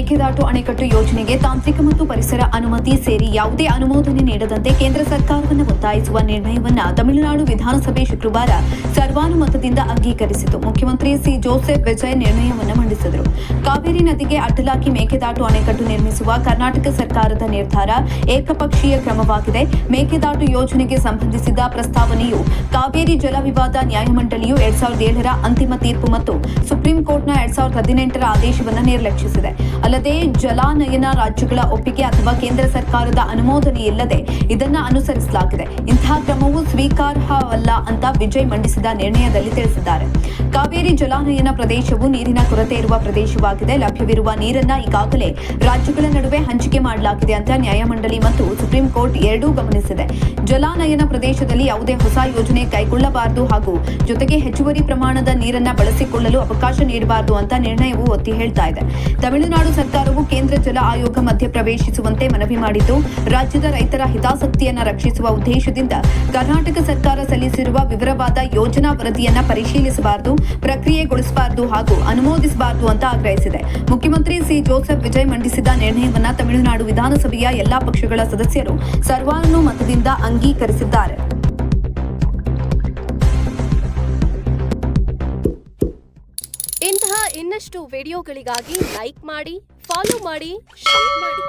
ಮೇಕೆದಾಟು ಅಣೆಕಟ್ಟು ಯೋಜನೆಗೆ ತಾಂತ್ರಿಕ ಮತ್ತು ಪರಿಸರ ಅನುಮತಿ ಸೇರಿ ಯಾವುದೇ ಅನುಮೋದನೆ ನೀಡದಂತೆ ಕೇಂದ್ರ ಸರ್ಕಾರವನ್ನು ಒತ್ತಾಯಿಸುವ ನಿರ್ಣಯವನ್ನು ತಮಿಳುನಾಡು ವಿಧಾನಸಭೆ ಶುಕ್ರವಾರ ಸರ್ವಾನುಮತದಿಂದ ಅಂಗೀಕರಿಸಿತು. ಮುಖ್ಯಮಂತ್ರಿ ಸಿ ಜೋಸೆಫ್ ವಿಜಯ್ ನಿರ್ಣಯವನ್ನು ಮಂಡಿಸಿದರು. ಕಾವೇರಿ ನದಿಗೆ ಅಡ್ಡಲಾಗಿ ಮೇಕೆದಾಟು ಅಣೆಕಟ್ಟು ನಿರ್ಮಿಸುವ ಕರ್ನಾಟಕ ಸರ್ಕಾರದ ನಿರ್ಧಾರ ಏಕಪಕ್ಷೀಯ ಕ್ರಮವಾಗಿದೆ. ಮೇಕೆದಾಟು ಯೋಜನೆಗೆ ಸಂಬಂಧಿಸಿದ ಪ್ರಸ್ತಾವನೆಯು ಕಾವೇರಿ ಜಲ ವಿವಾದ ನ್ಯಾಯಮಂಡಳಿಯು 2007ರ ಅಂತಿಮ ತೀರ್ಪು ಮತ್ತು ಸುಪ್ರೀಂ ಕೋರ್ಟ್ನ 2018ರ ಆದೇಶವನ್ನು ನಿರ್ಲಕ್ಷಿಸಿದೆ. ಅಲ್ಲದೆ ಜಲಾನಯನ ರಾಜ್ಯಗಳ ಒಪ್ಪಿಗೆ ಅಥವಾ ಕೇಂದ್ರ ಸರ್ಕಾರದ ಅನುಮೋದನೆ ಇಲ್ಲದೆ ಇದನ್ನು ಅನುಸರಿಸಲಾಗಿದೆ. ಇಂತಹ ಕ್ರಮವು ಸ್ವೀಕಾರಾರ್ಹವಲ್ಲ ಅಂತ ವಿಜಯ್ ಮಂಡಿಸಿದ ನಿರ್ಣಯದಲ್ಲಿ ತಿಳಿಸಿದ್ದಾರೆ. ಕಾವೇರಿ ಜಲಾನಯನ ಪ್ರದೇಶವು ನೀರಿನ ಕೊರತೆ ಇರುವ ಪ್ರದೇಶವಾಗಿದೆ. ಲಭ್ಯವಿರುವ ನೀರನ್ನ ಈಗಾಗಲೇ ರಾಜ್ಯಗಳ ನಡುವೆ ಹಂಚಿಕೆ ಮಾಡಲಾಗಿದೆ ಅಂತ ನ್ಯಾಯಮಂಡಳಿ ಮತ್ತು ಸುಪ್ರೀಂ ಕೋರ್ಟ್ ಎರಡೂ ಗಮನಿಸಿದೆ. ಜಲಾನಯನ ಪ್ರದೇಶದಲ್ಲಿ ಯಾವುದೇ ಹೊಸ ಯೋಜನೆ ಕೈಗೊಳ್ಳಬಾರದು ಹಾಗೂ ಜೊತೆಗೆ ಹೆಚ್ಚುವರಿ ಪ್ರಮಾಣದ ನೀರನ್ನ ಬಳಸಿಕೊಳ್ಳಲು ಅವಕಾಶ ನೀಡಬಾರದು ಅಂತ ನಿರ್ಣಯವು ಒತ್ತಿ ಹೇಳ್ತಾ ಇದೆ. ತಮಿಳುನಾಡು ಸರ್ಕಾರವು ಕೇಂದ್ರ ಜಲ ಆಯೋಗ ಮಧ್ಯ ಪ್ರವೇಶಿಸುವಂತೆ ಮನವಿ ಮಾಡಿದ್ದು, ರಾಜ್ಯದ ರೈತರ ಹಿತಾಸಕ್ತಿಯನ್ನು ರಕ್ಷಿಸುವ ಉದ್ದೇಶದಿಂದ ಕರ್ನಾಟಕ ಸರ್ಕಾರ ಸಲ್ಲಿಸಿರುವ ವಿವರವಾದ ಯೋಜನಾ ವರದಿಯನ್ನ ಪರಿಶೀಲಿಸಬಾರದು, ಪ್ರಕ್ರಿಯೆಗೊಳಿಸಬಾರದು ಹಾಗೂ ಅನುಮೋದಿಸಬಾರದು ಅಂತ ಆಗ್ರಹಿಸಿದೆ. ಮುಖ್ಯಮಂತ್ರಿ ಸಿ ಜೋಸೆಫ್ ವಿಜಯ್ ಮಂಡಿಸಿದ ನಿರ್ಣಯವನ್ನ ತಮಿಳುನಾಡು ವಿಧಾನಸಭೆಯ ಎಲ್ಲಾ ಪಕ್ಷಗಳ ಸದಸ್ಯರು ಸರ್ವಾನುಮತದಿಂದ ಅಂಗೀಕರಿಸಿದ್ದಾರೆ. ಇಂತಹ ಇನ್ನಷ್ಟು ವಿಡಿಯೋಗಳಿಗಾಗಿ ಲೈಕ್ ಮಾಡಿ, ಫಾಲೋ ಮಾಡಿ, ಶೇರ್ ಮಾಡಿ.